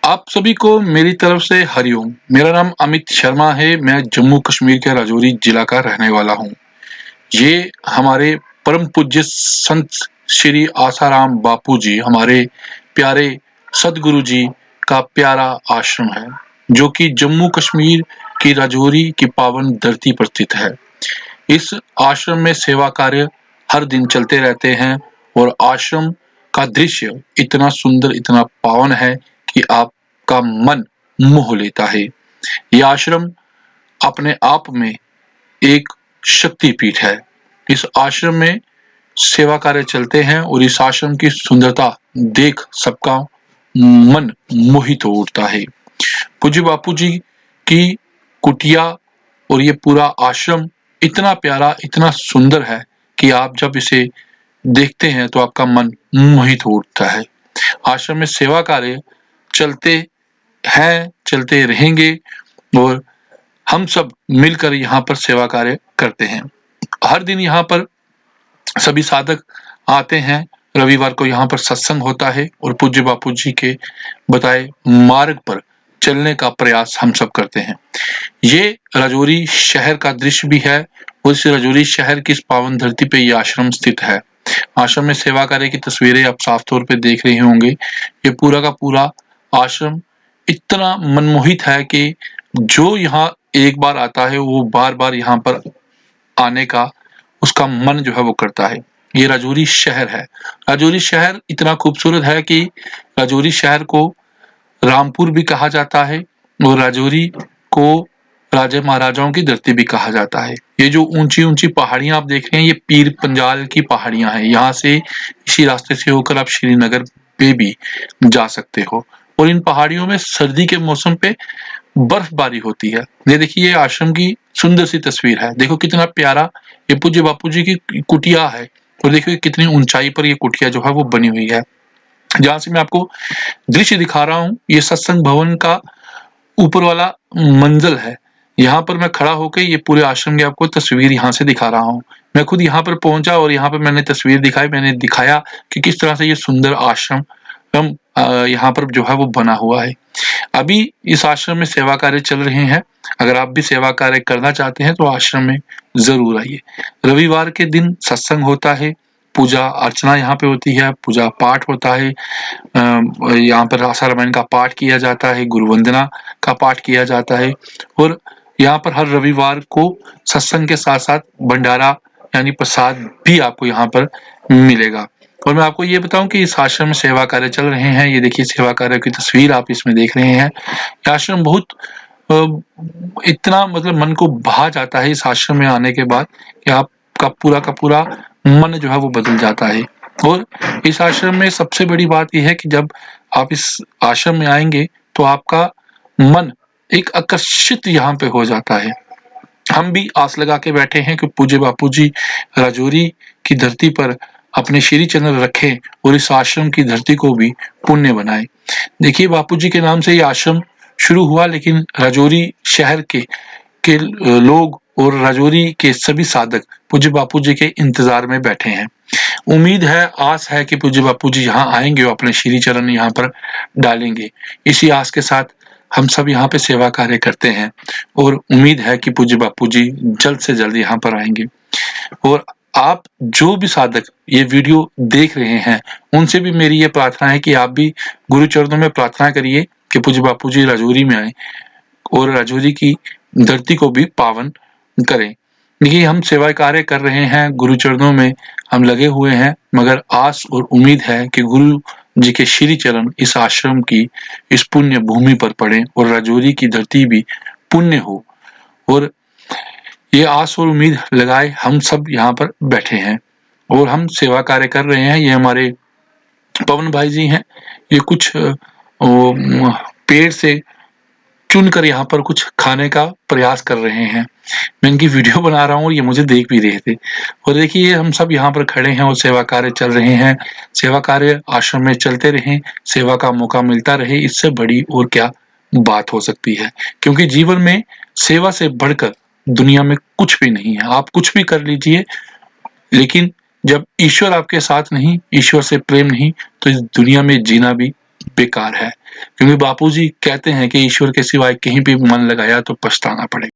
आप सभी को मेरी तरफ से हरिओम। मेरा नाम अमित शर्मा है। मैं जम्मू कश्मीर के राजौरी जिला का रहने वाला हूँ। ये हमारे परम पूज्य संत श्री आसाराम बापू जी, हमारे प्यारे सदगुरु जी का प्यारा आश्रम है, जो कि जम्मू कश्मीर की राजौरी की पावन धरती पर स्थित है। इस आश्रम में सेवा कार्य हर दिन चलते रहते हैं और आश्रम का दृश्य इतना सुंदर, इतना पावन है कि आपका मन मोह लेता है। यह आश्रम अपने आप में एक शक्तिपीठ है। इस आश्रम में सेवा कार्य चलते हैं और इस आश्रम की सुंदरता देख सबका मन मोहित हो उठता है। पूज्य बापू जी की कुटिया और ये पूरा आश्रम इतना प्यारा, इतना सुंदर है कि आप जब इसे देखते हैं तो आपका मन मोहित हो उठता है। आश्रम में सेवा कार्य चलते हैं, चलते रहेंगे और हम सब मिलकर यहाँ पर सेवा कार्य करते हैं। हर दिन यहाँ पर सभी साधक आते हैं। रविवार को यहाँ पर सत्संग होता है और पूज्य बापू जी के बताए मार्ग पर चलने का प्रयास हम सब करते हैं। ये राजौरी शहर का दृश्य भी है और इस राजौरी शहर की इस पावन धरती पे ये आश्रम स्थित है। आश्रम में सेवा कार्य की तस्वीरें आप साफ तौर पे देख रहे होंगे। ये पूरा का पूरा आश्रम इतना मनमोहित है कि जो यहाँ एक बार आता है वो बार-बार यहाँ पर आने का उसका मन जो है वो करता है। ये राजौरी शहर है। राजौरी शहर इतना खूबसूरत है कि राजौरी शहर को रामपुर भी कहा जाता है और राजौरी को राजा महाराजाओं की धरती भी कहा जाता है। ये जो ऊंची-ऊंची पहाड़ियां आप देख रहे हैं, ये पीर पंजाल की पहाड़ियां हैं। यहाँ से इसी रास्ते से होकर आप श्रीनगर पे भी जा सकते हो और इन पहाड़ियों में सर्दी के मौसम पे बर्फबारी होती है। ये देखिए, ये आश्रम की सुंदर सी तस्वीर है। देखो कितना प्यारा ये पूज्य बापू जी की कुटिया है और देखिए कितनी ऊंचाई पर ये कुटिया जो है वो बनी हुई है। जहाँ से मैं आपको दृश्य दिखा रहा हूँ, ये सत्संग भवन का ऊपर वाला मंजिल है। यहाँ पर मैं खड़ा होकर ये पूरे आश्रम की आपको तस्वीर यहाँ से दिखा रहा हूँ। मैं खुद यहाँ पर पहुंचा और यहाँ पर मैंने तस्वीर दिखाई, मैंने दिखाया कि किस तरह से ये सुंदर आश्रम यहाँ पर जो है वो बना हुआ है। अभी इस आश्रम में सेवा कार्य चल रहे हैं। अगर आप भी सेवा कार्य करना चाहते हैं तो आश्रम में जरूर आइए। रविवार के दिन सत्संग होता है, पूजा अर्चना यहाँ पे होती है, पूजा पाठ होता है। यहाँ पर आशा रामायण का पाठ किया जाता है, गुरु वंदना का पाठ किया जाता है और यहाँ पर हर रविवार को सत्संग के साथ साथ भंडारा यानी प्रसाद भी आपको यहाँ पर मिलेगा। और मैं आपको ये बताऊं कि इस आश्रम में सेवा कार्य चल रहे हैं। ये देखिए सेवा कार्य की तस्वीर आप इसमें देख रहे हैं। ये आश्रम बहुत इतना मतलब मन को भा जाता है इस आश्रम में आने के बाद कि आपका पूरा का पूरा मन जो है वो बदल जाता है। और इस आश्रम में सबसे बड़ी बात यह है कि जब आप इस आश्रम में आएंगे तो आपका मन एक आकर्षित यहाँ पे हो जाता है। हम भी आस लगा के बैठे हैं कि पूज्य बापू जी राजौरी की धरती पर अपने श्री चरण रखें और इस आश्रम की धरती को भी पुण्य बनाए। देखिए, बापू जी के नाम से ये आश्रम शुरू हुआ, लेकिन राजौरी शहर के लोग और राजौरी के सभी साधक पूज्य बापू जी के इंतजार में बैठे हैं। उम्मीद है, आस है कि पूज्य बापू जी यहाँ आएंगे और अपने श्री चरण यहाँ पर डालेंगे। इसी आस के साथ हम सब यहाँ पे सेवा कार्य करते हैं और उम्मीद है कि पूज्य बापू जी जल्द से जल्द यहाँ पर आएंगे। और आप जो भी साधक ये वीडियो देख रहे हैं, उनसे भी मेरी ये प्रार्थना है कि आप भी गुरु चरणों में प्रार्थना करिए कि पूज्य बापू जी राजौरी में आए और राजौरी की धरती को भी पावन करें। देखिए, हम सेवा कार्य कर रहे हैं, गुरु चरणों में हम लगे हुए हैं, मगर आस और उम्मीद है कि गुरु जी के श्री चरण इस आश्रम की इस पुण्य भूमि पर पड़े और राजौरी की धरती भी पुण्य हो। और ये आस और उम्मीद लगाए हम सब यहाँ पर बैठे हैं और हम सेवा कार्य कर रहे हैं। ये हमारे पवन भाई जी हैं। ये कुछ पेड़ से चुनकर यहाँ पर कुछ खाने का प्रयास कर रहे हैं। मैं इनकी वीडियो बना रहा हूँ और ये मुझे देख भी रहे थे। और देखिए, हम सब यहाँ पर खड़े हैं और सेवा कार्य चल रहे हैं। सेवा कार्य आश्रम में चलते रहें, सेवा का मौका मिलता रहे, इससे बड़ी और क्या बात हो सकती है। क्योंकि जीवन में सेवा से बढ़कर दुनिया में कुछ भी नहीं है। आप कुछ भी कर लीजिए, लेकिन जब ईश्वर आपके साथ नहीं, ईश्वर से प्रेम नहीं, तो इस दुनिया में जीना भी बेकार है। क्योंकि बापूजी कहते हैं कि ईश्वर के सिवाय कहीं भी मन लगाया तो पछताना पड़ेगा।